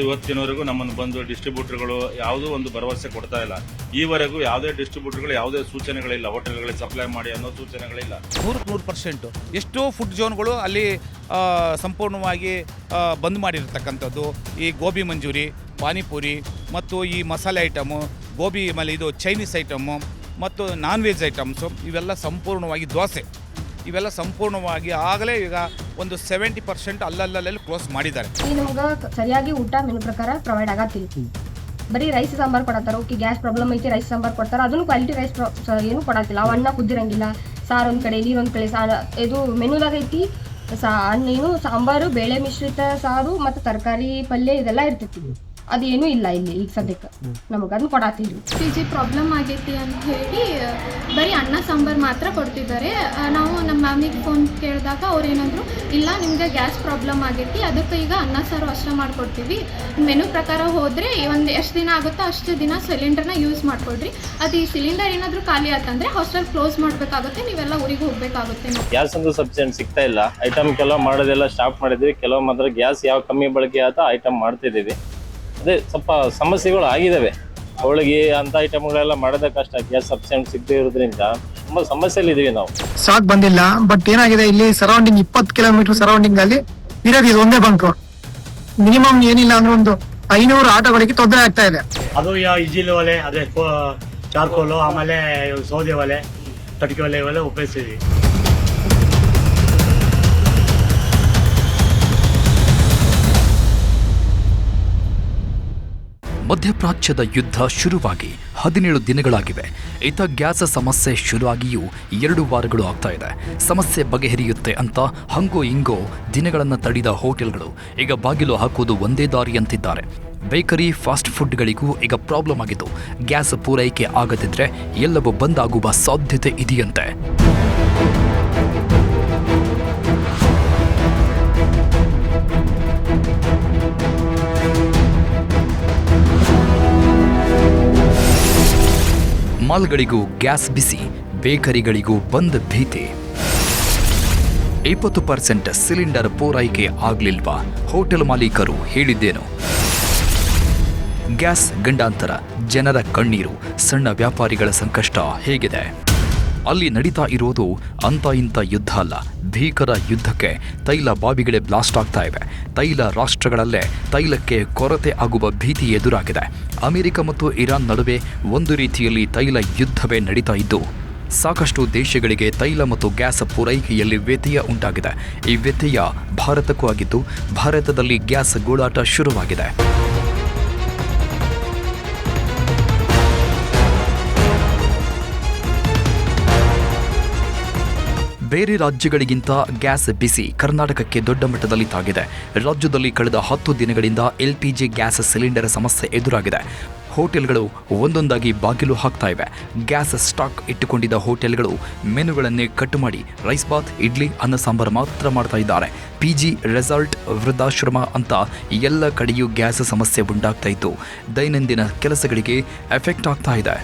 ಇವತ್ತಿನವರೆಗೂ ನಮ್ಮನ್ನು ಬಂದು ಡಿಸ್ಟ್ರಿಬ್ಯೂಟರ್ಗಳು ಯಾವುದೂ ಒಂದು ಭರವಸೆ ಕೊಡ್ತಾ ಇಲ್ಲ. ಈವರೆಗೂ ಯಾವುದೇ ಡಿಸ್ಟ್ರಿಬ್ಯೂಟರ್ಗಳು ಯಾವುದೇ ಸೂಚನೆಗಳಿಲ್ಲ, ಹೋಟೆಲ್ಗಳಿಗೆ ಸಪ್ಲೈ ಮಾಡಿ ಅನ್ನೋ ಸೂಚನೆಗಳಿಲ್ಲ. 100% ಎಷ್ಟೋ ಫುಡ್ ಝೋನ್ಗಳು ಅಲ್ಲಿ ಸಂಪೂರ್ಣವಾಗಿ ಬಂದ್ ಮಾಡಿರ್ತಕ್ಕಂಥದ್ದು. ಈ ಗೋಬಿ ಮಂಚೂರಿ, ಪಾನಿಪುರಿ ಮತ್ತು ಈ ಮಸಾಲೆ ಐಟಮು, ಗೋಬಿ ಆಮೇಲೆ ಇದು ಚೈನೀಸ್ ಐಟಮು ಮತ್ತು ನಾನ್ ವೆಜ್ ಐಟಮ್ಸು ಇವೆಲ್ಲ ಸಂಪೂರ್ಣವಾಗಿ, ದೋಸೆ ಇವೆಲ್ಲ ಸಂಪೂರ್ಣವಾಗಿ ಆಗಲೇ ಈಗ ಒಂದು 70% ಅಲ್ಲಲ್ಲಿ ಕ್ಲೋಸ್ ಮಾಡಿದ್ದಾರೆ. ಈ ನಮ್ಗೆ ಸರಿಯಾಗಿ ಊಟ ಮೆನು ಪ್ರಕಾರ ಪ್ರೊವೈಡ್ ಆಗತ್ತಿಲ್ಲ. ಬರೀ ರೈಸ್ ಸಾಂಬಾರು ಕೊಡತ್ತಾರ. ಓಕೆ, ಗ್ಯಾಸ್ ಪ್ರಾಬ್ಲಮ್ ಐತಿ, ರೈಸ್ ಸಾಂಬಾರು ಕೊಡ್ತಾರೆ. ಅದನ್ನು ಕ್ವಾಲಿಟಿ ರೈಸ್ ಏನು ಕೊಡತ್ತಿಲ್ಲ. ಅವು ಅನ್ನ ಕುದ್ದಿರಂಗಿಲ್ಲ, ಸಾರು ಒಂದು ಕಡೆ, ನೀರೊಂದು ಕಡೆ, ಇದು ಮೆನುದಾಗ ಐತಿ ಏನು ಸಾಂಬಾರು, ಬೇಳೆ ಮಿಶ್ರಿತ ಸಾರು ಮತ್ತು ತರಕಾರಿ ಪಲ್ಯ ಇದೆಲ್ಲ ಇರ್ತೈತಿ. ಅದೇನೂ ಇಲ್ಲ ಇಲ್ಲಿ ಈಗ ಸದ್ಯಕ್ಕೆ ನಮಗೆ ಅದನ್ನು ಕೊಡಾತಿಲ್ಲ. PG ಪ್ರಾಬ್ಲಮ್ ಆಗೈತಿ ಅಂತ ಹೇಳಿ ಬರೀ ಅನ್ನ ಸಾಂಬಾರು ಮಾತ್ರ ಕೊಡ್ತಿದ್ದಾರೆ. ನಾವು ನಮ್ಮ ಮ್ಯಾಮಿಗೆ ಫೋನ್ ಕೇಳಿದಾಗ ಅವ್ರು ಏನಂದ್ರು, ಇಲ್ಲ ನಿಮಗೆ ಗ್ಯಾಸ್ ಪ್ರಾಬ್ಲಮ್ ಆಗೈತಿ, ಅದಕ್ಕೆ ಈಗ ಅನ್ನ ಸಾರು ಅಷ್ಟೇ ಮಾಡಿಕೊಡ್ತೀವಿ. ಮೆನು ಪ್ರಕಾರ ಹೋದರೆ ಒಂದು ಎಷ್ಟು ದಿನ ಆಗುತ್ತೋ ಅಷ್ಟು ದಿನ ಸಿಲಿಂಡರ್ನ ಯೂಸ್ ಮಾಡಿಕೊಡ್ರಿ. ಅದು ಈ ಸಿಲಿಂಡರ್ ಏನಾದರೂ ಖಾಲಿ ಆತಂದರೆ ಹಾಸ್ಟೆಲ್ ಕ್ಲೋಸ್ ಮಾಡಬೇಕಾಗುತ್ತೆ, ನೀವೆಲ್ಲ ಊರಿಗೆ ಹೋಗಬೇಕಾಗುತ್ತೆ. ಗ್ಯಾಸ್ ಅಂತೂ ಸಫಿಷಿಯೆಂಟ್ ಸಿಗ್ತಾ ಇಲ್ಲ. ಐಟಮ್ ಕೆಲವು ಮಾಡೋದೆಲ್ಲ ಸ್ಟಾಪ್ ಮಾಡಿದ್ವಿ, ಕೆಲವು ಮಾತ್ರ ಗ್ಯಾಸ್ ಯಾವ ಕಮ್ಮಿ ಬಳಕೆ ಆತ ಐಟಮ್ ಮಾಡ್ತಿದ್ದೀವಿ. ಅದೇ ಸ್ವಲ್ಪ ಸಮಸ್ಯೆಗಳು ಆಗಿದ್ದಾವೆ. ಹೋಳಿಗೆ ಅಂತ ಐಟಮ್ಗಳೆಲ್ಲ ಮಾಡೋದೇ ಕಷ್ಟ, ಗ್ಯಾಸ್ ಸಫಿಷಿಯೆಂಟ್ ಸಿಗದೇ ಇರೋದ್ರಿಂದ ತುಂಬಾ ಸಮಸ್ಯೆಯಲ್ಲಿ ಇದೀವಿ ನಾವು. ಸ್ಟಾಕ್ ಬಂದಿಲ್ಲ, ಬಟ್ ಏನಾಗಿದೆ ಇಲ್ಲಿ ಸರೌಂಡಿಂಗ್ 20 ಕಿಲೋಮೀಟರ್ ಸರೌಂಡಿಂಗ್ ಅಲ್ಲಿ ಇರೋದು ಇದು ಒಂದೇ ಬಂಕ್. ಮಿನಿಮಮ್ ಏನಿಲ್ಲ ಅಂದ್ರೆ ಒಂದು 500 ಆಟೋಗಳಿಗೆ ತೊಂದರೆ ಆಗ್ತಾ ಇದೆ. ಅದು ಇಜಿಲ್ ಒಲೆ, ಅದೇ ಚಾರ್ಕೋಲು, ಆಮೇಲೆ ಸೌದೆ ಒಲೆ, ಕಟ್ಟಿಗೆ ಒಲೆ ಇವೆಲ್ಲ ಉಪಯೋಗಿಸ್ತೀವಿ. ಮಧ್ಯಪ್ರಾಚ್ಯದ ಯುದ್ಧ ಶುರುವಾಗಿ 17 ದಿನಗಳಾಗಿವೆ. ಇತ ಗ್ಯಾಸ್ ಸಮಸ್ಯೆ ಶುರುವಾಗಿಯೂ 2 ವಾರಗಳು ಆಗ್ತಾ ಇದೆ. ಸಮಸ್ಯೆ ಬಗೆಹರಿಯುತ್ತೆ ಅಂತ ಹಂಗೋ ಇಂಗೋ ದಿನಗಳನ್ನು ತಡೆದ ಹೋಟೆಲ್ಗಳು ಈಗ ಬಾಗಿಲು ಹಾಕುವುದು ಒಂದೇ ದಾರಿ ಅಂತಿದ್ದಾರೆ. ಬೇಕರಿ, ಫಾಸ್ಟ್ ಫುಡ್ಗಳಿಗೂ ಈಗ ಪ್ರಾಬ್ಲಮ್ ಆಗಿದ್ದು, ಗ್ಯಾಸ್ ಪೂರೈಕೆ ಆಗದಿದ್ರೆ ಎಲ್ಲವೂ ಬಂದ್ ಆಗುವ ಸಾಧ್ಯತೆ ಇದೆಯಂತೆ. ಮಾಲ್ಗಳಿಗೂ ಗ್ಯಾಸ್ ಬಿಸಿ, ಬೇಕರಿಗಳಿಗೂ ಬಂದ್ ಭೀತಿ. 20% ಸಿಲಿಂಡರ್ ಪೂರೈಕೆ ಆಗ್ಲಿಲ್ವಾ? ಹೋಟೆಲ್ ಮಾಲೀಕರು ಹೇಳಿದ್ದೇನು? ಗ್ಯಾಸ್ ಗಂಡಾಂತರ, ಜನರ ಕಣ್ಣೀರು, ಸಣ್ಣ ವ್ಯಾಪಾರಿಗಳ ಸಂಕಷ್ಟ ಹೇಗಿದೆ? ಅಲ್ಲಿ ನಡೀತಾ ಇರೋದು ಅಂತ ಇಂಥ ಯುದ್ಧ ಅಲ್ಲ, ಭೀಕರ ಯುದ್ಧಕ್ಕೆ ತೈಲ ಬಾವಿಗಳೇ ಬ್ಲಾಸ್ಟ್ ಆಗ್ತಾ ಇವೆ. ತೈಲ ರಾಷ್ಟ್ರಗಳಲ್ಲೇ ತೈಲಕ್ಕೆ ಕೊರತೆ ಆಗುವ ಭೀತಿ ಎದುರಾಗಿದೆ. ಅಮೆರಿಕ ಮತ್ತು ಇರಾನ್ ನಡುವೆ ಒಂದು ರೀತಿಯಲ್ಲಿ ತೈಲ ಯುದ್ಧವೇ ನಡೀತಾ ಇದ್ದು, ಸಾಕಷ್ಟು ದೇಶಗಳಿಗೆ ತೈಲ ಮತ್ತು ಗ್ಯಾಸ್ ಪೂರೈಕೆಯಲ್ಲಿ ವ್ಯತ್ಯಯ ಉಂಟಾಗಿದೆ. ಈ ವ್ಯತ್ಯಯ ಭಾರತಕ್ಕೂ ಆಗಿದ್ದು, ಭಾರತದಲ್ಲಿ ಗ್ಯಾಸ್ ಗೋಳಾಟ ಶುರುವಾಗಿದೆ. ಬೇರೆ ರಾಜ್ಯಗಳಿಗಿಂತ ಗ್ಯಾಸ್ ಬಿಸಿ ಕರ್ನಾಟಕಕ್ಕೆ ದೊಡ್ಡ ಮಟ್ಟದಲ್ಲಿ ತಾಗಿದೆ. ರಾಜ್ಯದಲ್ಲಿ ಕಳೆದ 10 ದಿನಗಳಿಂದ LPG ಗ್ಯಾಸ್ ಸಿಲಿಂಡರ್ ಸಮಸ್ಯೆ ಎದುರಾಗಿದೆ. ಹೋಟೆಲ್ಗಳು ಒಂದೊಂದಾಗಿ ಬಾಗಿಲು ಹಾಕ್ತಾ ಇವೆ. ಗ್ಯಾಸ್ ಸ್ಟಾಕ್ ಇಟ್ಟುಕೊಂಡಿದ್ದ ಹೋಟೆಲ್ಗಳು ಮೆನುಗಳನ್ನೇ ಕಟ್ ಮಾಡಿ ರೈಸ್ ಬಾತ್, ಇಡ್ಲಿ, ಅನ್ನ ಸಾಂಬಾರು ಮಾತ್ರ ಮಾಡ್ತಾ ಇದ್ದಾರೆ. PG, ರೆಸಾರ್ಟ್, ವೃದ್ಧಾಶ್ರಮ ಅಂತ ಎಲ್ಲ ಕಡೆಯೂ ಗ್ಯಾಸ್ ಸಮಸ್ಯೆ ಉಂಟಾಗ್ತಾ ಇದ್ದು, ದೈನಂದಿನ ಕೆಲಸಗಳಿಗೆ ಎಫೆಕ್ಟ್ ಆಗ್ತಾ ಇದೆ.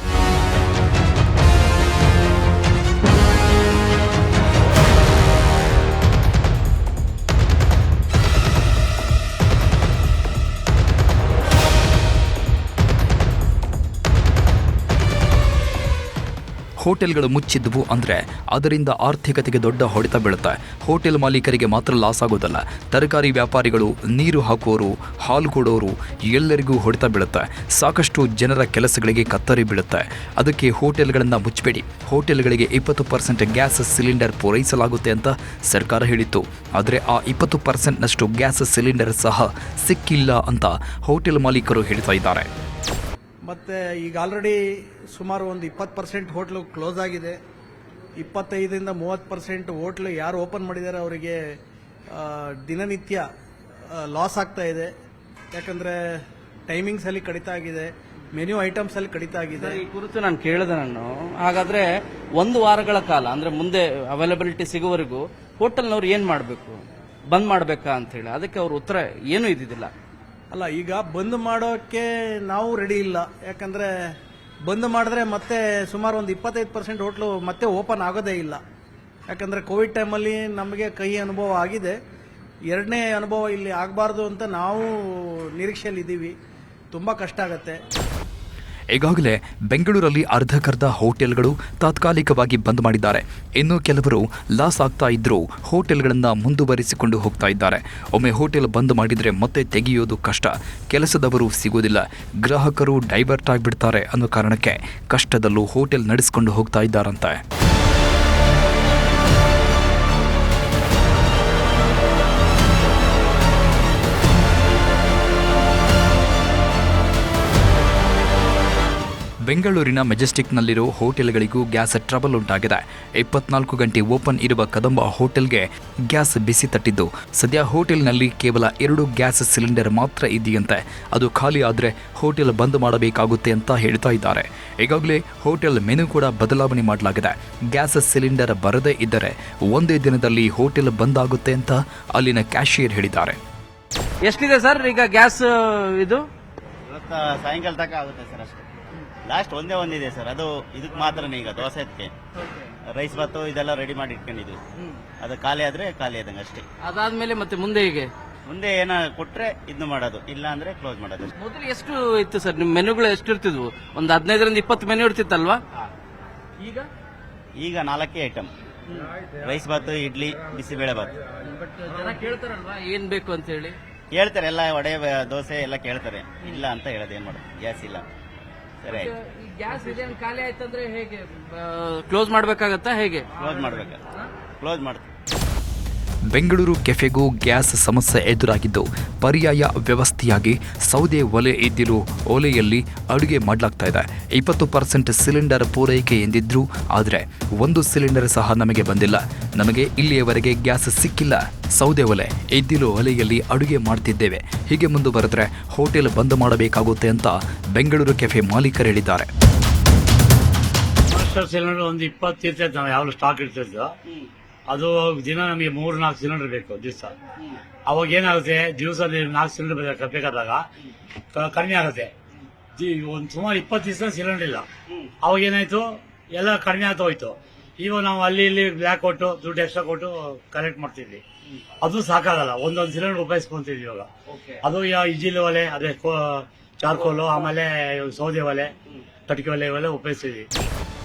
ಹೋಟೆಲ್ಗಳು ಮುಚ್ಚಿದ್ವು ಅಂದರೆ ಅದರಿಂದ ಆರ್ಥಿಕತೆಗೆ ದೊಡ್ಡ ಹೊಡೆತ ಬೀಳುತ್ತೆ. ಹೋಟೆಲ್ ಮಾಲೀಕರಿಗೆ ಮಾತ್ರ ಲಾಸ್ ಆಗೋದಲ್ಲ, ತರಕಾರಿ ವ್ಯಾಪಾರಿಗಳು, ನೀರು ಹಾಕುವವರು, ಹಾಲು ಕೊಡೋರು ಎಲ್ಲರಿಗೂ ಹೊಡೆತ ಬೀಳುತ್ತೆ. ಸಾಕಷ್ಟು ಜನರ ಕೆಲಸಗಳಿಗೆ ಕತ್ತರಿ ಬೀಳುತ್ತೆ. ಅದಕ್ಕೆ ಹೋಟೆಲ್ಗಳನ್ನು ಮುಚ್ಚಬೇಡಿ, ಹೋಟೆಲ್ಗಳಿಗೆ 20% ಗ್ಯಾಸ್ ಸಿಲಿಂಡರ್ ಪೂರೈಸಲಾಗುತ್ತೆ ಅಂತ ಸರ್ಕಾರ ಹೇಳಿತ್ತು. ಆದರೆ ಆ 20%ನಷ್ಟು ಗ್ಯಾಸ್ ಸಿಲಿಂಡರ್ ಸಹ ಸಿಕ್ಕಿಲ್ಲ ಅಂತ ಹೋಟೆಲ್ ಮಾಲೀಕರು ಹೇಳ್ತಾ ಇದ್ದಾರೆ. ಮತ್ತು ಈಗ ಆಲ್ರೆಡಿ ಸುಮಾರು ಒಂದು 20% ಹೋಟ್ಲು ಕ್ಲೋಸ್ ಆಗಿದೆ. 25ರಿಂದ 30% ಹೋಟ್ಲು ಯಾರು ಓಪನ್ ಮಾಡಿದ್ದಾರೆ ಅವರಿಗೆ ದಿನನಿತ್ಯ ಲಾಸ್ ಆಗ್ತಾ ಇದೆ. ಯಾಕಂದರೆ ಟೈಮಿಂಗ್ಸಲ್ಲಿ ಕಡಿತ ಆಗಿದೆ, ಮೆನ್ಯೂ ಐಟಮ್ಸಲ್ಲಿ ಕಡಿತ ಆಗಿದೆ. ಈ ಕುರಿತು ನಾನು ಕೇಳಿದೆ. ಹಾಗಾದರೆ 1 ವಾರಗಳ ಕಾಲ ಅಂದರೆ ಮುಂದೆ ಅವೈಲಬಿಲಿಟಿ ಸಿಗುವವರೆಗೂ ಹೋಟೆಲ್ನವ್ರು ಏನು ಮಾಡಬೇಕು? ಬಂದ್ ಮಾಡಬೇಕಾ ಅಂತೇಳಿ ಅದಕ್ಕೆ ಅವ್ರ ಉತ್ತರ ಏನೂ ಇದ್ದಿದ್ದಿಲ್ಲ. ಅಲ್ಲ, ಈಗ ಬಂದ್ ಮಾಡೋಕ್ಕೆ ನಾವು ರೆಡಿ ಇಲ್ಲ. ಯಾಕಂದರೆ ಬಂದ್ ಮಾಡಿದ್ರೆ ಮತ್ತೆ ಸುಮಾರು ಒಂದು 25% ಹೋಟ್ಲು ಮತ್ತೆ ಓಪನ್ ಆಗೋದೇ ಇಲ್ಲ. ಯಾಕಂದರೆ ಕೋವಿಡ್ ಟೈಮಲ್ಲಿ ನಮಗೆ ಕಹಿ ಅನುಭವ ಆಗಿದೆ. ಎರಡನೇ ಅನುಭವ ಇಲ್ಲಿ ಆಗಬಾರ್ದು ಅಂತ ನಾವು ನಿರೀಕ್ಷೆಯಲ್ಲಿದ್ದೀವಿ. ತುಂಬ ಕಷ್ಟ ಆಗುತ್ತೆ. ಈಗಾಗಲೇ ಬೆಂಗಳೂರಲ್ಲಿ ಅರ್ಧಕರ್ಧ ಹೋಟೆಲ್ಗಳು ತಾತ್ಕಾಲಿಕವಾಗಿ ಬಂದ್ ಮಾಡಿದ್ದಾರೆ. ಇನ್ನು ಕೆಲವರು ಲಾಸ್ ಆಗ್ತಾ ಇದ್ರೂ ಹೋಟೆಲ್ಗಳನ್ನು ಮುಂದುವರಿಸಿಕೊಂಡು ಹೋಗ್ತಾ ಇದ್ದಾರೆ. ಒಮ್ಮೆ ಹೋಟೆಲ್ ಬಂದ್ ಮಾಡಿದರೆ ಮತ್ತೆ ತೆಗೆಯೋದು ಕಷ್ಟ, ಕೆಲಸದವರು ಸಿಗೋದಿಲ್ಲ, ಗ್ರಾಹಕರು ಡೈವರ್ಟ್ ಆಗಿಬಿಡ್ತಾರೆ ಅನ್ನೋ ಕಾರಣಕ್ಕೆ ಕಷ್ಟದಲ್ಲೂ ಹೋಟೆಲ್ ನಡೆಸಿಕೊಂಡು ಹೋಗ್ತಾ ಇದ್ದಾರಂತೆ. ಬೆಂಗಳೂರಿನ ಮೆಜೆಸ್ಟಿಕ್ನಲ್ಲಿರೋ ಹೋಟೆಲ್ಗಳಿಗೂ ಗ್ಯಾಸ್ ಟ್ರಬಲ್ ಉಂಟಾಗಿದೆ. 24 ಗಂಟೆ ಓಪನ್ ಇರುವ ಕದಂಬ ಹೋಟೆಲ್ಗೆ ಗ್ಯಾಸ್ ಬಿಸಿ ತಟ್ಟಿದ್ದು, ಸದ್ಯ ಹೋಟೆಲ್ನಲ್ಲಿ ಕೇವಲ 2 ಗ್ಯಾಸ್ ಸಿಲಿಂಡರ್ ಮಾತ್ರ ಇದೆಯಂತೆ. ಅದು ಖಾಲಿ ಆದರೆ ಹೋಟೆಲ್ ಬಂದ್ ಮಾಡಬೇಕಾಗುತ್ತೆ ಅಂತ ಹೇಳ್ತಾ ಇದ್ದಾರೆ. ಈಗಾಗಲೇ ಹೋಟೆಲ್ ಮೆನು ಕೂಡ ಬದಲಾವಣೆ ಮಾಡಲಾಗಿದೆ. ಗ್ಯಾಸ್ ಸಿಲಿಂಡರ್ ಬರದೇ ಇದ್ದರೆ ಒಂದೇ ದಿನದಲ್ಲಿ ಹೋಟೆಲ್ ಬಂದ್ ಆಗುತ್ತೆ ಅಂತ ಅಲ್ಲಿನ ಕ್ಯಾಶಿಯರ್ ಹೇಳಿದ್ದಾರೆ. ಎಷ್ಟಿದೆ ಸರ್ ಈಗ ಗ್ಯಾಸ್ ಇದು? ಇವತ್ತು ಸಾಯಂಕಾಲ ತನಕ ಆಗುತ್ತೆ ಸರ್, ಅಷ್ಟೇ. ಲಾಸ್ಟ್ ಒಂದಿದೆ ಸರ್, ಅದು ಇದಕ್ಕೆ ಮಾತ್ರನೇ. ಈಗ ದೋಸೆಗೆ ರೈಸ್ ಬಾತು ಇದೆಲ್ಲ ರೆಡಿ ಮಾಡಿ ಇಟ್ಕೊಂಡಿದ್ವಿ, ಅದು ಖಾಲಿ ಆದ್ರೆ ಖಾಲಿ ಆದಂಗೆ ಅಷ್ಟೇ. ಅದಾದ್ಮೇಲೆ ಮತ್ತೆ ಮುಂದೆ ಹೀಗೆ ಮುಂದೆ ಏನ ಕೊಟ್ರೆ ಇದನ್ನು ಮಾಡೋದು, ಇಲ್ಲ ಅಂದ್ರೆ ಕ್ಲೋಸ್ ಮಾಡೋದು. ಮೊದಲು ಎಷ್ಟು ಇತ್ತು ಸರ್ ನಿಮ್ಮ ಮೆನುಗಳು? ಎಷ್ಟು ಇರ್ತಿದ್ವು? ಒಂದು 15ರಿಂದ 20 ಮೆನು ಇರ್ತಿತ್ತಲ್ವಾ? ಈಗ 4 ಐಟಮ್: ರೈಸ್ ಬಾತು, ಇಡ್ಲಿ, ಬಿಸಿಬೇಳೆ ಬಾತು. ಜನ ಕೇಳ್ತಾರಲ್ವಾ ಏನ್ ಬೇಕು ಅಂತ ಹೇಳಿ? ಕೇಳ್ತಾರೆ, ಎಲ್ಲ ವಡೆ ದೋಸೆ ಎಲ್ಲ ಕೇಳ್ತಾರೆ. ಇಲ್ಲ ಅಂತ ಹೇಳೋದು, ಏನ್ ಮಾಡೋದು, ಗ್ಯಾಸ್ ಇಲ್ಲ. ಸರಿ, ಗ್ಯಾಸ್ ಇದೆ ಖಾಲಿ ಆಯ್ತಂದ್ರೆ ಹೇಗೆ ಕ್ಲೋಸ್ ಮಾಡ್ಬೇಕಾಗತ್ತಾ? ಹೇಗೆ ಕ್ಲೋಸ್ ಮಾಡ್ಬೇಕು? ಕ್ಲೋಸ್ ಮಾಡ್ತೀವಿ. ಬೆಂಗಳೂರು ಕೆಫೆಗೂ ಗ್ಯಾಸ್ ಸಮಸ್ಯೆ ಎದುರಾಗಿದ್ದು, ಪರ್ಯಾಯ ವ್ಯವಸ್ಥೆಯಾಗಿ ಸೌದೆ ಒಲೆ ಇದ್ದಿರೋ ಒಲೆಯಲ್ಲಿ ಅಡುಗೆ ಮಾಡಲಾಗ್ತಾ ಇದೆ. 20% ಸಿಲಿಂಡರ್ ಪೂರೈಕೆ ಎಂದಿದ್ರು, ಆದರೆ 1 ಸಿಲಿಂಡರ್ ಸಹ ನಮಗೆ ಬಂದಿಲ್ಲ. ನಮಗೆ ಇಲ್ಲಿಯವರೆಗೆ ಗ್ಯಾಸ್ ಸಿಕ್ಕಿಲ್ಲ. ಸೌದೆ ಒಲೆ ಇದ್ದಿರೋ ಒಲೆಯಲ್ಲಿ ಅಡುಗೆ ಮಾಡ್ತಿದ್ದೇವೆ. ಹೀಗೆ ಮುಂದುವರೆದ್ರೆ ಹೋಟೆಲ್ ಬಂದ್ ಮಾಡಬೇಕಾಗುತ್ತೆ ಅಂತ ಬೆಂಗಳೂರು ಕೆಫೆ ಮಾಲೀಕರು ಹೇಳಿದ್ದಾರೆ. ಸಿಲಿಂಡರ್ ಒಂದು 20 ಇರ್ತೈತೆ, ನಾವು ಯಾವ ಸ್ಟಾಕ್ ಇರ್ತಿದ್ದೋ ಅದು ದಿನ ನಮಗೆ 3-4 ಸಿಲಿಂಡರ್ ಬೇಕು ದಿವಸ. ಅವಾಗ ಏನಾಗುತ್ತೆ, ದಿವಸದಲ್ಲಿ 4 ಸಿಲಿಂಡರ್ ಬೇಕಾದಾಗ ಕಡಿಮೆ ಆಗುತ್ತೆ. ಒಂದು ಸುಮಾರು 20 ದಿವಸ ಸಿಲಿಂಡರ್ ಇಲ್ಲ. ಅವಾಗ ಏನಾಯ್ತು, ಎಲ್ಲ ಕಡಿಮೆ ಆಗ್ತಾ ಹೋಯ್ತು. ಇವಾಗ ನಾವು ಅಲ್ಲಿ ಇಲ್ಲಿ ಬ್ಲ್ಯಾಕ್ ಕೊಟ್ಟು ದುಡ್ಡು ಎಕ್ಸ್ಟ್ರಾ ಕೊಟ್ಟು ಕಲೆಕ್ಟ್ ಮಾಡ್ತಿದ್ವಿ. ಅದು ಸಾಕಾಗಲ್ಲ, ಒಂದೊಂದು ಸಿಲಿಂಡರ್ ಉಪಯೋಗಿಸ್ಕೊಂತಿದ್ವಿ ಇವಾಗ. ಅದು ಇಜಿಲ್ ಒಲೆ, ಅದೇ ಚಾರ್ಕೋಲು, ಆಮೇಲೆ ಸೌದೆ ಒಲೆ, ಕಟ್ಟಿಗೆ ಒಲೆ ಇವೆಲ್ಲ ಉಪಯೋಗಿಸ್ತಿದ್ವಿ.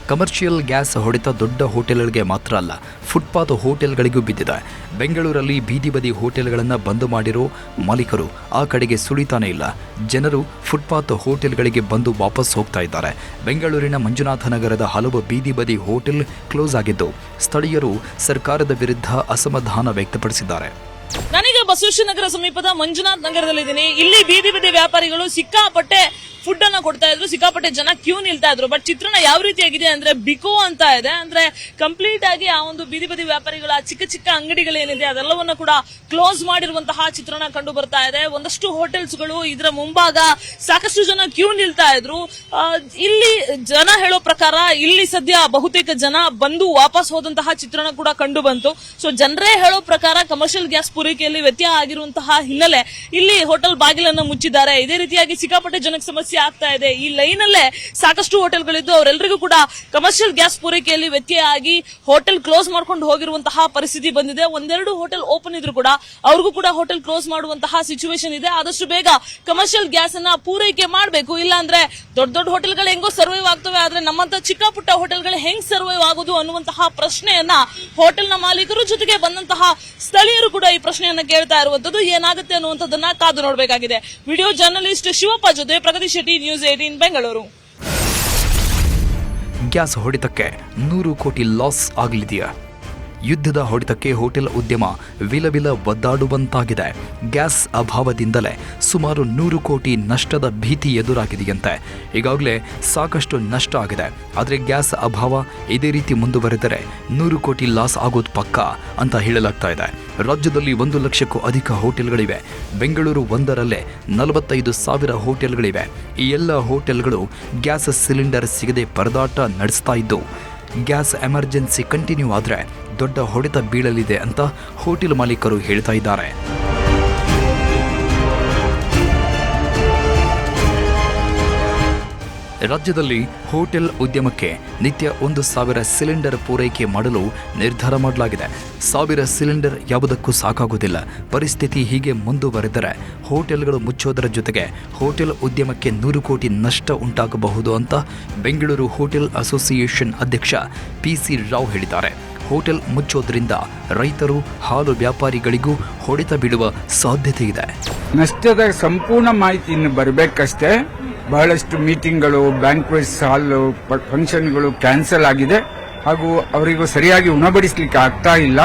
ಕಮರ್ಷಿಯಲ್ ಗ್ಯಾಸ್ ಹೊಡೆತ ದೊಡ್ಡ ಹೋಟೆಲ್ಗಳಿಗೆ ಮಾತ್ರ ಅಲ್ಲ, ಫುಟ್ಪಾತ್ ಹೋಟೆಲ್ಗಳಿಗೂ ಬಿದ್ದಿದೆ. ಬೆಂಗಳೂರಲ್ಲಿ ಬೀದಿ ಬದಿ ಹೋಟೆಲ್ಗಳನ್ನು ಬಂದ್ ಮಾಡಿರೋ ಮಾಲೀಕರು ಆ ಕಡೆಗೆ ಸುಳಿತಾನೇ ಇಲ್ಲ. ಜನರು ಫುಟ್ಪಾತ್ ಹೋಟೆಲ್ಗಳಿಗೆ ಬಂದು ವಾಪಸ್ ಹೋಗ್ತಾ ಇದ್ದಾರೆ. ಬೆಂಗಳೂರಿನ ಮಂಜುನಾಥ ನಗರದ ಹಲವು ಬೀದಿ ಬದಿ ಹೋಟೆಲ್ ಕ್ಲೋಸ್ ಆಗಿದ್ದು, ಸ್ಥಳೀಯರು ಸರ್ಕಾರದ ವಿರುದ್ಧ ಅಸಮಾಧಾನ ವ್ಯಕ್ತಪಡಿಸಿದ್ದಾರೆ. ನಾನೀಗ ಬಸವೇಶ್ವರ ನಗರ ಸಮೀಪದ ಮಂಜುನಾಥ್ ನಗರದಲ್ಲಿದ್ದೀನಿ. ಇಲ್ಲಿ ಬೀದಿ ಬದಿ ವ್ಯಾಪಾರಿಗಳು ಸಿಕ್ಕಾಪಟ್ಟೆ ಫುಡ್ ಅನ್ನ ಕೊಡ್ತಾ ಇದ್ರು, ಸಿಕ್ಕಾಪಟ್ಟೆ ಜನ ಕ್ಯೂ ನಿಲ್ತಾ ಇದ್ರು. ಬಟ್ ಚಿತ್ರಣ ಯಾವ ರೀತಿಯಾಗಿದೆ ಅಂದ್ರೆ ಬಿಕೋ ಅಂತ ಇದೆ. ಅಂದ್ರೆ ಕಂಪ್ಲೀಟ್ ಆಗಿ ಆ ಒಂದು ಬೀದಿ ಬದಿ ವ್ಯಾಪಾರಿಗಳ ಚಿಕ್ಕ ಚಿಕ್ಕ ಅಂಗಡಿಗಳೇನಿದೆ ಅದೆಲ್ಲವನ್ನ ಕೂಡ ಕ್ಲೋಸ್ ಮಾಡಿರುವಂತಹ ಚಿತ್ರಣ ಕಂಡು ಬರ್ತಾ ಇದೆ. ಒಂದಷ್ಟು ಹೋಟೆಲ್ಸ್ಗಳು ಇದರ ಮುಂಭಾಗ ಸಾಕಷ್ಟು ಜನ ಕ್ಯೂ ನಿಲ್ತಾ ಇದ್ರು. ಇಲ್ಲಿ ಜನ ಹೇಳೋ ಪ್ರಕಾರ ಇಲ್ಲಿ ಸದ್ಯ ಬಹುತೇಕ ಜನ ಬಂದು ವಾಪಸ್ ಹೋದಂತಹ ಚಿತ್ರಣ ಕೂಡ ಕಂಡು ಬಂತು. ಸೊ ಜನರೇ ಹೇಳೋ ಪ್ರಕಾರ ಕಮರ್ಷಿಯಲ್ ಗ್ಯಾಸ್ ಪೂರೈಕೆಯಲ್ಲಿ ವ್ಯತ್ಯಯ ಆಗಿರುವಂತಹ ಹಿನ್ನೆಲೆ ಇಲ್ಲಿ ಹೋಟೆಲ್ ಬಾಗಿಲನ್ನು ಮುಚ್ಚಿದ್ದಾರೆ. ಇದೇ ರೀತಿಯಾಗಿ ಸಿಕ್ಕಾಪಟ್ಟೆ ಜನಕ್ಕೆ ಸಮಸ್ಯೆ ಆಗ್ತಾ ಇದೆ. ಈ ಲೈನ್ ಅಲ್ಲೇ ಸಾಕಷ್ಟು ಹೋಟೆಲ್ಗಳಿದ್ದು ಅವರೆಲ್ಲರಿಗೂ ಕೂಡ ಕಮರ್ಷಿಯಲ್ ಗ್ಯಾಸ್ ಪೂರೈಕೆಯಲ್ಲಿ ವ್ಯತ್ಯಯ ಆಗಿ ಹೋಟೆಲ್ ಕ್ಲೋಸ್ ಮಾಡ್ಕೊಂಡು ಹೋಗಿರುವಂತಹ ಪರಿಸ್ಥಿತಿ ಬಂದಿದೆ. 1-2 ಹೋಟೆಲ್ ಓಪನ್ ಇದ್ರು ಕೂಡ ಅವ್ರಿಗೂ ಕೂಡ ಹೋಟೆಲ್ ಕ್ಲೋಸ್ ಮಾಡುವಂತಹ ಸಿಚುವೇಶನ್ ಇದೆ. ಆದಷ್ಟು ಬೇಗ ಕಮರ್ಷಿಯಲ್ ಗ್ಯಾಸ್ ಅನ್ನ ಪೂರೈಕೆ ಮಾಡಬೇಕು, ಇಲ್ಲಾಂದ್ರೆ ದೊಡ್ಡ ದೊಡ್ಡ ಹೋಟೆಲ್ಗಳು ಹೆಂಗೋ ಸರ್ವೈವ್ ಆಗ್ತವೆ, ಆದ್ರೆ ನಮ್ಮಂತ ಚಿಕ್ಕ ಪುಟ್ಟ ಹೋಟೆಲ್ಗಳು ಹೆಂಗ್ ಸರ್ವೈವ್ ಆಗೋದು ಅನ್ನುವಂತಹ ಪ್ರಶ್ನೆಯನ್ನ ಹೋಟೆಲ್ನ ಮಾಲೀಕರು ಜೊತೆಗೆ ಬಂದಂತಹ ಸ್ಥಳೀಯರು ಕೂಡ ಈ ಪ್ರಶ್ನೆಯನ್ನ ಕೇಳ್ತಾ ಇರುವಂತದ್ದು. ಏನಾಗುತ್ತೆ ಅನ್ನುವಂಥದ್ದನ್ನ ಕಾದು ನೋಡಬೇಕಾಗಿದೆ. ವಿಡಿಯೋ ಜರ್ನಲಿಸ್ಟ್ ಶಿವಪ್ಪ ಜೊತೆ ಪ್ರಗತಿ ಶೆಟ್ಟಿ, ನ್ಯೂಸ್ 18 ಬೆಂಗಳೂರು. ಗ್ಯಾಸ್ ಹೊಡೆತಕ್ಕೆ 100 ಕೋಟಿ ಲಾಸ್ ಆಗಲಿದೆಯಾ? ಯುದ್ಧದ ಹೊಡೆತಕ್ಕೆ ಹೋಟೆಲ್ ಉದ್ಯಮ ವಿಲವಿಲ ಒದ್ದಾಡುವಂತಾಗಿದೆ. ಗ್ಯಾಸ್ ಅಭಾವದಿಂದಲೇ ಸುಮಾರು 100 ಕೋಟಿ ನಷ್ಟದ ಭೀತಿ ಎದುರಾಗಿದೆಯಂತೆ. ಈಗಾಗಲೇ ಸಾಕಷ್ಟು ನಷ್ಟ ಆಗಿದೆ. ಆದರೆ ಗ್ಯಾಸ್ ಅಭಾವ ಇದೇ ರೀತಿ ಮುಂದುವರೆದರೆ 100 ಕೋಟಿ ಲಾಸ್ ಆಗೋದು ಪಕ್ಕಾ ಅಂತ ಹೇಳಲಾಗ್ತಾ ಇದೆ. ರಾಜ್ಯದಲ್ಲಿ 1 ಲಕ್ಷಕ್ಕೂ ಅಧಿಕ ಹೋಟೆಲ್ಗಳಿವೆ. ಬೆಂಗಳೂರು ಒಂದರಲ್ಲೇ 45,000 ಹೋಟೆಲ್ಗಳಿವೆ. ಈ ಎಲ್ಲ ಹೋಟೆಲ್ಗಳು ಗ್ಯಾಸ್ ಸಿಲಿಂಡರ್ ಸಿಗದೆ ಪರದಾಟ ನಡೆಸ್ತಾ ಇದ್ದು, ಗ್ಯಾಸ್ ಎಮರ್ಜೆನ್ಸಿ ಕಂಟಿನ್ಯೂ ಆದರೆ ದೊಡ್ಡ ಹೊಡೆತ ಬೀಳಲಿದೆ ಅಂತ ಹೋಟೆಲ್ ಮಾಲೀಕರು ಹೇಳ್ತಾ ಇದ್ದಾರೆ. ರಾಜ್ಯದಲ್ಲಿ ಹೋಟೆಲ್ ಉದ್ಯಮಕ್ಕೆ ನಿತ್ಯ 1,000 ಸಿಲಿಂಡರ್ ಪೂರೈಕೆ ಮಾಡಲು ನಿರ್ಧಾರ ಮಾಡಲಾಗಿದೆ. 1,000 ಸಿಲಿಂಡರ್ ಯಾವುದಕ್ಕೂ ಸಾಕಾಗುವುದಿಲ್ಲ. ಪರಿಸ್ಥಿತಿ ಹೀಗೆ ಮುಂದುವರೆದರೆ ಹೋಟೆಲ್ಗಳು ಮುಚ್ಚೋದರ ಜೊತೆಗೆ ಹೋಟೆಲ್ ಉದ್ಯಮಕ್ಕೆ 100 ಕೋಟಿ ನಷ್ಟ ಉಂಟಾಗಬಹುದು ಅಂತ ಬೆಂಗಳೂರು ಹೋಟೆಲ್ ಅಸೋಸಿಯೇಷನ್ ಅಧ್ಯಕ್ಷ PC ರಾವ್ ಹೇಳಿದ್ದಾರೆ. ಹೋಟೆಲ್ ಮುಚ್ಚೋದ್ರಿಂದ ರೈತರು, ಹಾಲು ವ್ಯಾಪಾರಿಗಳಿಗೂ ಹೊಡೆತ ಬೀಳುವ ಸಾಧ್ಯತೆ ಇದೆ. ನಷ್ಟದ ಸಂಪೂರ್ಣ ಮಾಹಿತಿ ಇನ್ನು ಬರಬೇಕಷ್ಟೇ. ಬಹಳಷ್ಟು ಮೀಟಿಂಗ್ಗಳು, ಬ್ಯಾಂಕ್ವೆಟ್ಸ್ ಹಾಲು, ಫಂಕ್ಷನ್ಗಳು ಕ್ಯಾನ್ಸಲ್ ಆಗಿದೆ ಹಾಗೂ ಅವರಿಗೂ ಸರಿಯಾಗಿ ಉಣಬಡಿಸಲಿಕ್ಕೆ ಆಗ್ತಾ ಇಲ್ಲ.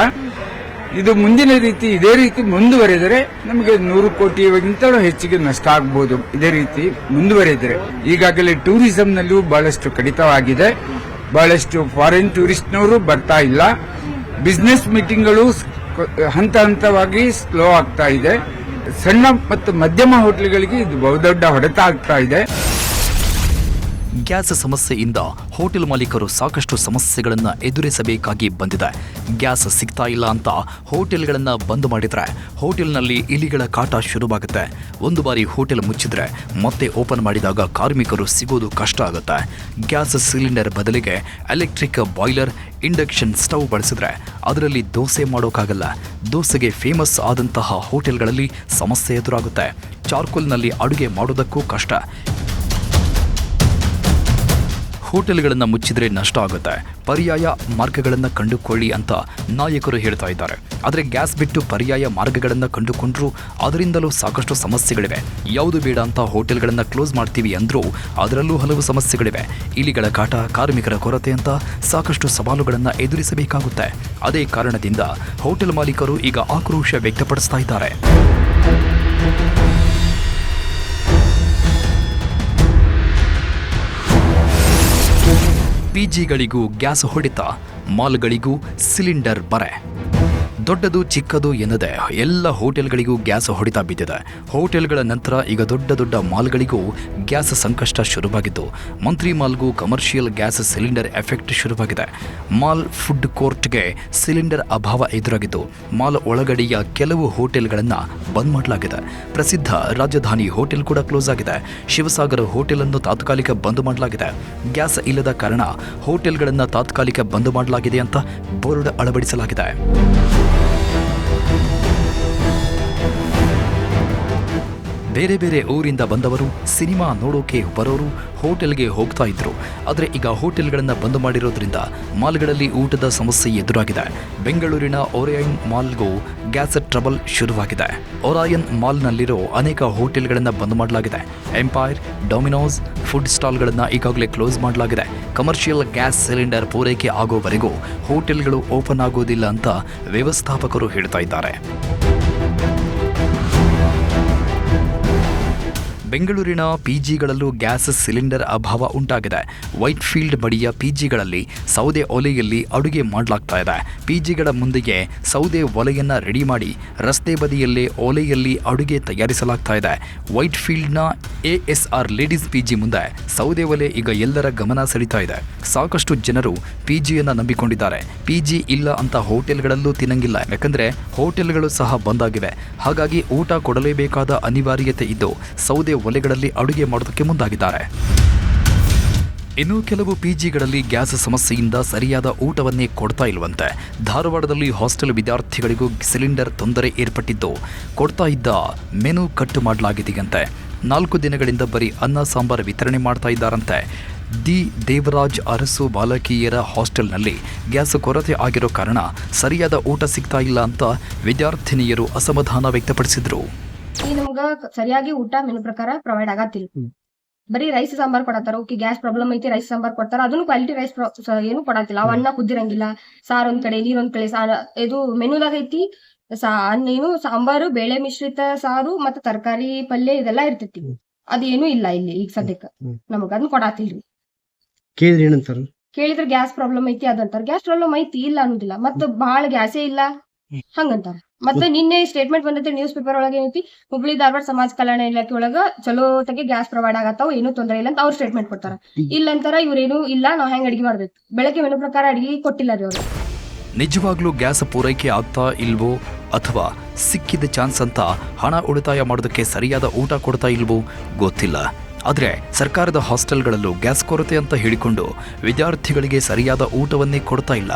ಇದು ಮುಂದಿನ ರೀತಿ ಇದೇ ರೀತಿ ಮುಂದುವರೆದರೆ ನಮಗೆ 100 ಕೋಟಿಗಿಂತಲೂ ಹೆಚ್ಚಿಗೆ ನಷ್ಟ ಆಗಬಹುದು. ಇದೇ ರೀತಿ ಮುಂದುವರೆದರೆ ಈಗಾಗಲೇ ಟೂರಿಸಂನಲ್ಲೂ ಬಹಳಷ್ಟು ಕಡಿತವಾಗಿದೆ. ಬಹಳಷ್ಟು ಫಾರಿನ್ ಟೂರಿಸ್ಟ್ನವರು ಬರ್ತಾ ಇಲ್ಲ. ಬಿಸಿನೆಸ್ ಮೀಟಿಂಗ್ಗಳು ಹಂತ ಹಂತವಾಗಿ ಸ್ಲೋ ಆಗ್ತಾ ಇದೆ. ಸಣ್ಣ ಮತ್ತು ಮಧ್ಯಮ ಹೋಟೆಲ್ಗಳಿಗೆ ಇದು ಬಹುದೊಡ್ಡ ಹೊಡೆತ ಆಗ್ತಾ ಇದೆ. ಗ್ಯಾಸ್ ಸಮಸ್ಯೆಯಿಂದ ಹೋಟೆಲ್ ಮಾಲೀಕರು ಸಾಕಷ್ಟು ಸಮಸ್ಯೆಗಳನ್ನು ಎದುರಿಸಬೇಕಾಗಿ ಬಂದಿದೆ. ಗ್ಯಾಸ್ ಸಿಗ್ತಾ ಇಲ್ಲ ಅಂತ ಹೋಟೆಲ್ಗಳನ್ನು ಬಂದ್ ಮಾಡಿದರೆ ಹೋಟೆಲ್ನಲ್ಲಿ ಇಲಿಗಳ ಕಾಟ ಶುರುವಾಗುತ್ತೆ. ಒಂದು ಬಾರಿ ಹೋಟೆಲ್ ಮುಚ್ಚಿದ್ರೆ ಮತ್ತೆ ಓಪನ್ ಮಾಡಿದಾಗ ಕಾರ್ಮಿಕರು ಸಿಗೋದು ಕಷ್ಟ ಆಗುತ್ತೆ. ಗ್ಯಾಸ್ ಸಿಲಿಂಡರ್ ಬದಲಿಗೆ ಎಲೆಕ್ಟ್ರಿಕ್ ಬಾಯ್ಲರ್, ಇಂಡಕ್ಷನ್ ಸ್ಟವ್ ಬಳಸಿದ್ರೆ ಅದರಲ್ಲಿ ದೋಸೆ ಮಾಡೋಕ್ಕಾಗಲ್ಲ. ದೋಸೆಗೆ ಫೇಮಸ್ ಆದಂತಹ ಹೋಟೆಲ್ಗಳಲ್ಲಿ ಸಮಸ್ಯೆ ಎದುರಾಗುತ್ತೆ. ಚಾರ್ಕೋಲ್ನಲ್ಲಿ ಅಡುಗೆ ಮಾಡೋದಕ್ಕೂ ಕಷ್ಟ. ಹೋಟೆಲ್ಗಳನ್ನು ಮುಚ್ಚಿದ್ರೆ ನಷ್ಟ ಆಗುತ್ತೆ. ಪರ್ಯಾಯ ಮಾರ್ಗಗಳನ್ನು ಕಂಡುಕೊಳ್ಳಿ ಅಂತ ನಾಯಕರು ಹೇಳ್ತಾ ಇದ್ದಾರೆ. ಆದರೆ ಗ್ಯಾಸ್ ಬಿಟ್ಟು ಪರ್ಯಾಯ ಮಾರ್ಗಗಳನ್ನು ಕಂಡುಕೊಂಡ್ರೂ ಅದರಿಂದಲೂ ಸಾಕಷ್ಟು ಸಮಸ್ಯೆಗಳಿವೆ. ಯಾವುದು ಬೇಡ ಅಂತ ಹೋಟೆಲ್ಗಳನ್ನು ಕ್ಲೋಸ್ ಮಾಡ್ತೀವಿ ಅಂದ್ರೂ ಅದರಲ್ಲೂ ಹಲವು ಸಮಸ್ಯೆಗಳಿವೆ. ಇಲಿಗಳ ಕಾಟ, ಕಾರ್ಮಿಕರ ಕೊರತೆ ಅಂತ ಸಾಕಷ್ಟು ಸವಾಲುಗಳನ್ನು ಎದುರಿಸಬೇಕಾಗುತ್ತೆ. ಅದೇ ಕಾರಣದಿಂದ ಹೋಟೆಲ್ ಮಾಲೀಕರು ಈಗ ಆಕ್ರೋಶ ವ್ಯಕ್ತಪಡಿಸ್ತಾ ಇದ್ದಾರೆ. ಪಿಜಿಗಳಿಗೂ ಗ್ಯಾಸ್ ಹೊಡೆತ, ಮಾಲ್ಗಳಿಗೂ ಸಿಲಿಂಡರ್ ಬರೆ. ದೊಡ್ಡದು ಚಿಕ್ಕದು ಎನ್ನದೆ ಎಲ್ಲ ಹೋಟೆಲ್ಗಳಿಗೂ ಗ್ಯಾಸ್ ಹೊಡೆತ ಬಿದ್ದಿದೆ. ಹೋಟೆಲ್ಗಳ ನಂತರ ಈಗ ದೊಡ್ಡ ದೊಡ್ಡ ಮಾಲ್ಗಳಿಗೂ ಗ್ಯಾಸ್ ಸಂಕಷ್ಟ ಶುರುವಾಗಿದ್ದು, ಮಂತ್ರಿ ಮಾಲ್ಗೂ ಕಮರ್ಷಿಯಲ್ ಗ್ಯಾಸ್ ಸಿಲಿಂಡರ್ ಎಫೆಕ್ಟ್ ಶುರುವಾಗಿದೆ. ಮಾಲ್ ಫುಡ್ ಕೋರ್ಟ್ಗೆ ಸಿಲಿಂಡರ್ ಅಭಾವ ಎದುರಾಗಿದ್ದು, ಮಾಲ್ ಒಳಗಡೆಯ ಕೆಲವು ಹೋಟೆಲ್ಗಳನ್ನು ಬಂದ್ ಮಾಡಲಾಗಿದೆ. ಪ್ರಸಿದ್ಧ ರಾಜಧಾನಿ ಹೋಟೆಲ್ ಕೂಡ ಕ್ಲೋಸ್ ಆಗಿದೆ. ಶಿವಸಾಗರ ಹೋಟೆಲ್ ಅನ್ನು ತಾತ್ಕಾಲಿಕ ಬಂದ್ ಮಾಡಲಾಗಿದೆ. ಗ್ಯಾಸ್ ಇಲ್ಲದ ಕಾರಣ ಹೋಟೆಲ್ಗಳನ್ನು ತಾತ್ಕಾಲಿಕ ಬಂದ್ ಮಾಡಲಾಗಿದೆ ಅಂತ ಬೋರ್ಡ್ ಅಳವಡಿಸಲಾಗಿದೆ. ಬೇರೆ ಬೇರೆ ಊರಿಂದ ಬಂದವರು, ಸಿನಿಮಾ ನೋಡೋಕೆ ಬರೋರು ಹೋಟೆಲ್ಗೆ ಹೋಗ್ತಾ ಇದ್ರು. ಆದರೆ ಈಗ ಹೋಟೆಲ್ಗಳನ್ನು ಬಂದ್ ಮಾಡಿರೋದ್ರಿಂದ ಮಾಲ್ಗಳಲ್ಲಿ ಊಟದ ಸಮಸ್ಯೆ ಎದುರಾಗಿದೆ. ಬೆಂಗಳೂರಿನ ಒರಾಯನ್ ಮಾಲ್ಗೂ ಗ್ಯಾಸ್ ಟ್ರಬಲ್ ಶುರುವಾಗಿದೆ. ಒರಾಯನ್ ಮಾಲ್ನಲ್ಲಿರೋ ಅನೇಕ ಹೋಟೆಲ್ಗಳನ್ನು ಬಂದ್ ಮಾಡಲಾಗಿದೆ. ಎಂಪೈರ್, ಡೊಮಿನೋಸ್, ಫುಡ್ ಸ್ಟಾಲ್ಗಳನ್ನು ಈಗಾಗಲೇ ಕ್ಲೋಸ್ ಮಾಡಲಾಗಿದೆ. ಕಮರ್ಷಿಯಲ್ ಗ್ಯಾಸ್ ಸಿಲಿಂಡರ್ ಪೂರೈಕೆ ಆಗೋವರೆಗೂ ಹೋಟೆಲ್ಗಳು ಓಪನ್ ಆಗೋದಿಲ್ಲ ಅಂತ ವ್ಯವಸ್ಥಾಪಕರು ಹೇಳ್ತಾ ಇದ್ದಾರೆ. ಬೆಂಗಳೂರಿನ ಪಿಜಿಗಳಲ್ಲೂ ಗ್ಯಾಸ್ ಸಿಲಿಂಡರ್ ಅಭಾವ ಉಂಟಾಗಿದೆ. ವೈಟ್ ಫೀಲ್ಡ್ ಬಳಿಯ ಪಿಜಿಗಳಲ್ಲಿ ಸೌದೆ ಒಲೆಯಲ್ಲಿ ಅಡುಗೆ ಮಾಡಲಾಗ್ತಾ ಇದೆ. ಪಿಜಿಗಳ ಮುಂದೆಯೇ ಸೌದೆ ಒಲೆಯನ್ನು ರೆಡಿ ಮಾಡಿ ರಸ್ತೆ ಬದಿಯಲ್ಲೇ ಒಲೆಯಲ್ಲಿ ಅಡುಗೆ ತಯಾರಿಸಲಾಗ್ತಾ ಇದೆ. ವೈಟ್ ಫೀಲ್ಡ್ನ ASR ಲೇಡೀಸ್ ಪಿಜಿ ಮುಂದೆ ಸೌದೆ ಒಲೆ ಈಗ ಎಲ್ಲರ ಗಮನ ಸೆಳೀತಾ ಇದೆ. ಸಾಕಷ್ಟು ಜನರು ಪಿಜಿಯನ್ನು ನಂಬಿಕೊಂಡಿದ್ದಾರೆ. ಪಿಜಿ ಇಲ್ಲ ಅಂತ ಹೋಟೆಲ್ಗಳಲ್ಲೂ ತಿನ್ನಂಗಿಲ್ಲ, ಯಾಕಂದ್ರೆ ಹೋಟೆಲ್ಗಳು ಸಹ ಬಂದಾಗಿವೆ. ಹಾಗಾಗಿ ಊಟ ಕೊಡಲೇಬೇಕಾದ ಅನಿವಾರ್ಯತೆ ಇದ್ದು ಸೌದೆ ಒಲೆಗಳಲ್ಲಿ ಅಡುಗೆ ಮಾಡೋದಕ್ಕೆ ಮುಂದಾಗಿದ್ದಾರೆ. ಇನ್ನು ಕೆಲವು ಪಿಜಿಗಳಲ್ಲಿ ಗ್ಯಾಸ್ ಸಮಸ್ಯೆಯಿಂದ ಸರಿಯಾದ ಊಟವನ್ನೇ ಕೊಡ್ತಾ ಇಲ್ವಂತೆ. ಧಾರವಾಡದಲ್ಲಿ ಹಾಸ್ಟೆಲ್ ವಿದ್ಯಾರ್ಥಿಗಳಿಗೂ ಸಿಲಿಂಡರ್ ತೊಂದರೆ ಏರ್ಪಟ್ಟಿದ್ದು ಕೊಡ್ತಾ ಇದ್ದ ಮೆನು ಕಟ್ ಮಾಡಲಾಗಿದೆಯಂತೆ. 4 ದಿನಗಳಿಂದ ಬರೀ ಅನ್ನ ಸಾಂಬಾರ್ ವಿತರಣೆ ಮಾಡ್ತಾ ಇದ್ದಾರಂತೆ. ದಿ ದೇವರಾಜ್ ಅರಸು ಬಾಲಕಿಯರ ಹಾಸ್ಟೆಲ್ನಲ್ಲಿ ಗ್ಯಾಸ್ ಕೊರತೆ ಆಗಿರೋ ಕಾರಣ ಸರಿಯಾದ ಊಟ ಸಿಗ್ತಾ ಇಲ್ಲ ಅಂತ ವಿದ್ಯಾರ್ಥಿನಿಯರು ಅಸಮಾಧಾನ ವ್ಯಕ್ತಪಡಿಸಿದ್ರು. ನಮ್ಗ ಸರಿಯಾಗಿ ಊಟ ಮೆನು ಪ್ರಕಾರ ಪ್ರೊವೈಡ್ ಆಗತ್ತಿಲ್ಲ. ಬರೀ ರೈಸ್ ಸಾಂಬಾರ್ ಕೊಡತ್ತಾರ. ಓಕೆ, ಗ್ಯಾಸ್ ಪ್ರಾಬ್ಲಮ್ ಐತಿ, ರೈಸ್ ಸಾಂಬಾರ್ ಕೊಡ್ತಾರ. ಅದನ್ನು ಕ್ವಾಲಿಟಿ ರೈಸ್ ಏನು ಕೊಡತ್ತಿಲ್ಲ. ಅವ್ ಅನ್ನ ಕುದ್ದಿರಂಗಿಲ್ಲ. ಸಾರ್ ಒಂದ್ ಕಡೆ, ನೀರ್ ಒಂದ್ ಕಡೆ. ಇದು ಮೆನುದಾಗ ಐತಿ ಏನು ಸಾಂಬಾರು, ಬೇಳೆ ಮಿಶ್ರಿತ ಸಾರು ಮತ್ತು ತರಕಾರಿ ಪಲ್ಯ ಇದೆಲ್ಲ ಇರ್ತೈತಿ. ಅದೇನು ಇಲ್ಲ ಇಲ್ಲಿ ಈಗ ಸದ್ಯಕ್ಕ. ನಮಗ ಅದನ್ನ ಕೊಡಾತಿಲ್ರಿ. ಕೇಳಿದ್ರೆ ಗ್ಯಾಸ್ ಪ್ರಾಬ್ಲಮ್ ಐತಿ ಅದಂತಾರ. ಗ್ಯಾಸ್ ಪ್ರಾಬ್ಲಮ್ ಐತಿ ಇಲ್ಲ ಅನ್ನೋದಿಲ್ಲ. ಮತ್ತ ಬಹಳ ಗ್ಯಾಸೇ ಇಲ್ಲ ಹಂಗಂತಾರ. ಮತ್ತೆ ನಿನ್ನೆ ಸ್ಟೇಟ್ಮೆಂಟ್ ಬಂದೈತಿ ನ್ಯೂಸ್ ಪೇಪರ್ ಒಳಗೆ ಏನೈತಿ, ಹುಬ್ಳಿ ಧಾರವಾಡ ಸಮಾಜ ಕಲ್ಯಾಣ ಇಲಾಖೆ ಒಳಗ ಚಲೋತೆಗೆ ಗ್ಯಾಸ್ ಪ್ರೊವೈಡ್ ಆಗತ್ತಾವ, ಏನೂ ತೊಂದರೆ ಇಲ್ಲ ಅಂತ ಅವ್ರು ಸ್ಟೇಟ್ಮೆಂಟ್ ಕೊಡ್ತಾರ. ಇಲ್ಲ ಅಂತಾರ ಇವ್ರೇನು ಇಲ್ಲ, ನಾವ್ ಹೆಂಗ್ ಅಡಿಗೆ ಮಾಡ್ಬೇಕು. ಬೆಳಗ್ಗೆ ಮೆನು ಪ್ರಕಾರ ಅಡಿಗೆ ಕೊಟ್ಟಿಲ್ಲ ರೀ ಅವ್ರು. ನಿಜವಾಗ್ಲೂ ಗ್ಯಾಸ್ ಪೂರೈಕೆ ಆಗ್ತಾ ಇಲ್ವೋ ಅಥವಾ ಸಿಕ್ಕಿದ ಚಾನ್ಸ್ ಅಂತ ಹಣ ಉಳಿತಾಯ ಮಾಡೋದಕ್ಕೆ ಸರಿಯಾದ ಊಟ ಕೊಡ್ತಾ ಇಲ್ವೋ ಗೊತ್ತಿಲ್ಲ. ಆದರೆ ಸರ್ಕಾರದ ಹಾಸ್ಟೆಲ್ಗಳಲ್ಲೂ ಗ್ಯಾಸ್ ಕೊರತೆ ಅಂತ ಹೇಳಿಕೊಂಡು ವಿದ್ಯಾರ್ಥಿಗಳಿಗೆ ಸರಿಯಾದ ಊಟವನ್ನೇ ಕೊಡ್ತಾ ಇಲ್ಲ.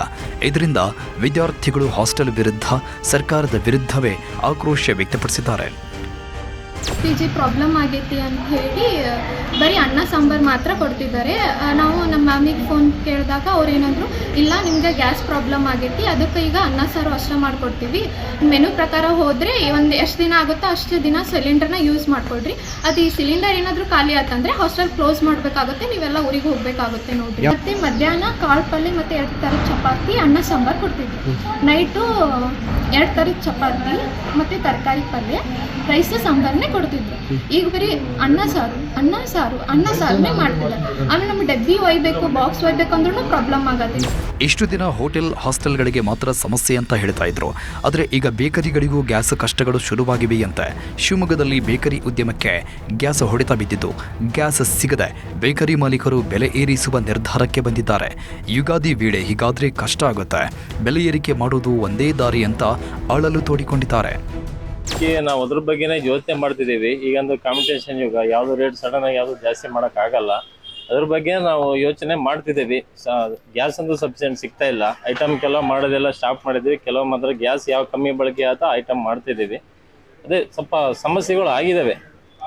ಇದರಿಂದ ವಿದ್ಯಾರ್ಥಿಗಳು ಹಾಸ್ಟೆಲ್ ವಿರುದ್ಧ ಸರ್ಕಾರದ ವಿರುದ್ಧವೇ ಆಕ್ರೋಶ ವ್ಯಕ್ತಪಡಿಸಿದ್ದಾರೆ. PG ಪ್ರಾಬ್ಲಮ್ ಆಗೈತಿ ಅಂತ ಹೇಳಿ ಬರೀ ಅನ್ನ ಸಾಂಬಾರು ಮಾತ್ರ ಕೊಡ್ತಿದ್ದಾರೆ. ನಾವು ನಮ್ಮ ಮ್ಯಾಮಿಗೆ ಫೋನ್ ಕೇಳಿದಾಗ ಅವ್ರು ಏನಂದ್ರು, ಇಲ್ಲ ನಿಮಗೆ ಗ್ಯಾಸ್ ಪ್ರಾಬ್ಲಮ್ ಆಗೈತಿ, ಅದಕ್ಕೆ ಈಗ ಅನ್ನ ಸಾರು ಅಷ್ಟೇ ಮಾಡಿಕೊಡ್ತೀವಿ. ಮೆನು ಪ್ರಕಾರ ಹೋದರೆ ಒಂದು ಎಷ್ಟು ದಿನ ಆಗುತ್ತೋ ಅಷ್ಟು ದಿನ ಸಿಲಿಂಡರ್ನ ಯೂಸ್ ಮಾಡ್ಕೊಳ್ರಿ. ಅದು ಈ ಸಿಲಿಂಡರ್ ಏನಾದರೂ ಖಾಲಿ ಆತಂದರೆ ಹಾಸ್ಟೆಲ್ ಕ್ಲೋಸ್ ಮಾಡಬೇಕಾಗುತ್ತೆ, ನೀವೆಲ್ಲ ಊರಿಗೆ ಹೋಗಬೇಕಾಗುತ್ತೆ ನೋಡಿರಿ. ಮತ್ತು ಮಧ್ಯಾಹ್ನ ಕಾಳು ಪಲ್ಯ ಮತ್ತು 2 ಥರದ ಚಪಾತಿ ಅನ್ನ ಸಾಂಬಾರು ಕೊಡ್ತಿದ್ವಿ. ನೈಟು 2 ಥರದ ಚಪಾತಿ ಮತ್ತು ತರಕಾರಿ ಪಲ್ಯ, ರೈಸ್ ಸಾಂಬಾರನ್ನೇ ಕೊಡ್ತಿದ್ರು. ಈಗ ಬರೀ ಅನ್ನ ಸಾರನ್ನೇ ಮಾಡ್ತಿದ್ದಾರೆ. ಆಮೇಲೆ ನಮ್ಗೆ ಡಬ್ಬಿ ಒಯ್ಬೇಕು, ಬಾಕ್ಸ್ ಒಯ್ಬೇಕು ಅಂದ್ರೂ ಪ್ರಾಬ್ಲಮ್ ಆಗತ್ತೆ. ಇಷ್ಟು ದಿನ ಹೋಟೆಲ್ ಹಾಸ್ಟೆಲ್ಗಳಿಗೆ ಮಾತ್ರ ಸಮಸ್ಯೆ ಅಂತ ಹೇಳ್ತಾ ಇದ್ರು. ಆದರೆ ಈಗ ಬೇಕರಿಗಳಿಗೂ ಗ್ಯಾಸ್ ಕಷ್ಟಗಳು ಶುರುವಾಗಿವೆಯಂತೆ. ಶಿವಮೊಗ್ಗದಲ್ಲಿ ಬೇಕರಿ ಉದ್ಯಮಕ್ಕೆ ಗ್ಯಾಸ್ ಹೊಡೆತ ಬಿದ್ದಿದ್ದು, ಗ್ಯಾಸ್ ಸಿಗದೆ ಬೇಕರಿ ಮಾಲೀಕರು ಬೆಲೆ ಏರಿಸುವ ನಿರ್ಧಾರಕ್ಕೆ ಬಂದಿದ್ದಾರೆ. ಯುಗಾದಿ ವೇಳೆ ಹೀಗಾದ್ರೆ ಕಷ್ಟ ಆಗುತ್ತೆ, ಬೆಲೆ ಏರಿಕೆ ಮಾಡೋದು ಒಂದೇ ದಾರಿ ಅಂತ ಅಳಲು ತೋಡಿಕೊಂಡಿದ್ದಾರೆ. ನಾವು ಅದ್ರ ಬಗ್ಗೆನೇ ಯೋಚನೆ ಮಾಡ್ತಿದ್ದೀವಿ. ಈಗಂದು ಕಾಂಪಿಟೇಷನ್ ಯುಗ, ಯಾವ್ದು ರೇಟ್ ಸಡನ್ ಆಗಿ ಯಾವ್ದು ಜಾಸ್ತಿ ಮಾಡೋಕ್ಕಾಗಲ್ಲ. ಅದ್ರ ಬಗ್ಗೆ ನಾವು ಯೋಚನೆ ಮಾಡ್ತಿದ್ದೀವಿ. ಗ್ಯಾಸ್ ಅಂತೂ ಸಫಿಷಿಯೆಂಟ್ ಸಿಗ್ತಾ ಇಲ್ಲ. ಐಟಮ್ ಕೆಲವು ಮಾಡೋದೆಲ್ಲ ಸ್ಟಾಪ್ ಮಾಡಿದ್ವಿ, ಕೆಲವು ಮಾತ್ರ ಗ್ಯಾಸ್ ಯಾವ ಕಮ್ಮಿ ಬಳಕೆ ಆತ ಐಟಮ್ ಮಾಡ್ತಿದ್ದೀವಿ. ಅದೇ ಸ್ವಲ್ಪ ಸಮಸ್ಯೆಗಳು ಆಗಿದ್ದಾವೆ.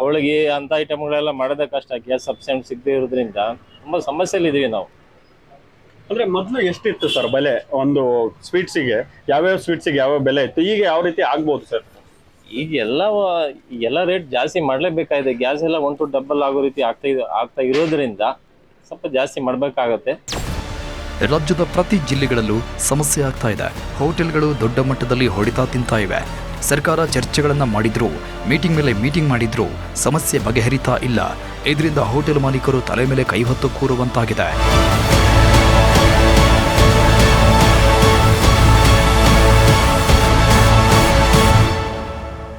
ಹೋಳಿಗೆ ಅಂತ ಐಟಮ್ಗಳೆಲ್ಲ ಮಾಡೋದೇ ಕಷ್ಟ, ಗ್ಯಾಸ್ ಸಫಿಷಿಯೆಂಟ್ ಸಿಗದೇ ಇರೋದ್ರಿಂದ ತುಂಬ ಸಮಸ್ಯೆಲಿದ್ದೀವಿ ನಾವು. ಅಂದ್ರೆ ಮೊದಲು ಎಷ್ಟಿತ್ತು ಸರ್ ಬೆಲೆ? ಒಂದು ಸ್ವೀಟ್ಸಿಗೆ ಯಾವ್ಯಾವ ಸ್ವೀಟ್ಸಿಗೆ ಯಾವ ಬೆಲೆ ಇತ್ತು, ಈಗ ಯಾವ ರೀತಿ ಆಗ್ಬೋದು ಸರ್? ಈಗ ಎಲ್ಲ ರೇಟ್ ಜಾಸ್ತಿ ಮಾಡಲೇಬೇಕಾಗಿದೆ. ಗ್ಯಾಸ್ ಎಲ್ಲ 1 to ಡಬಲ್ ಆಗೋ ರೀತಿ ಆಗ್ತಾ ಇರೋದ್ರಿಂದ ಸ್ವಲ್ಪ ಜಾಸ್ತಿ ಮಾಡಬೇಕಾಗತ್ತೆ. ರಾಜ್ಯದ ಪ್ರತಿ ಜಿಲ್ಲೆಗಳಲ್ಲೂ ಸಮಸ್ಯೆ ಆಗ್ತಾ ಇದೆ. ಹೋಟೆಲ್ಗಳು ದೊಡ್ಡ ಮಟ್ಟದಲ್ಲಿ ಹೊಡೆತ ತಿಂತಾ ಇವೆ. ಸರ್ಕಾರ ಚರ್ಚೆಗಳನ್ನು ಮಾಡಿದ್ರು, ಮೀಟಿಂಗ್ ಮೇಲೆ ಮೀಟಿಂಗ್ ಮಾಡಿದ್ರು, ಸಮಸ್ಯೆ ಬಗೆಹರಿತಾ ಇಲ್ಲ. ಇದರಿಂದ ಹೋಟೆಲ್ ಮಾಲೀಕರು ತಲೆ ಮೇಲೆ ಕೈ ಹೊತ್ತು ಕೂರುವಂತಾಗಿದೆ.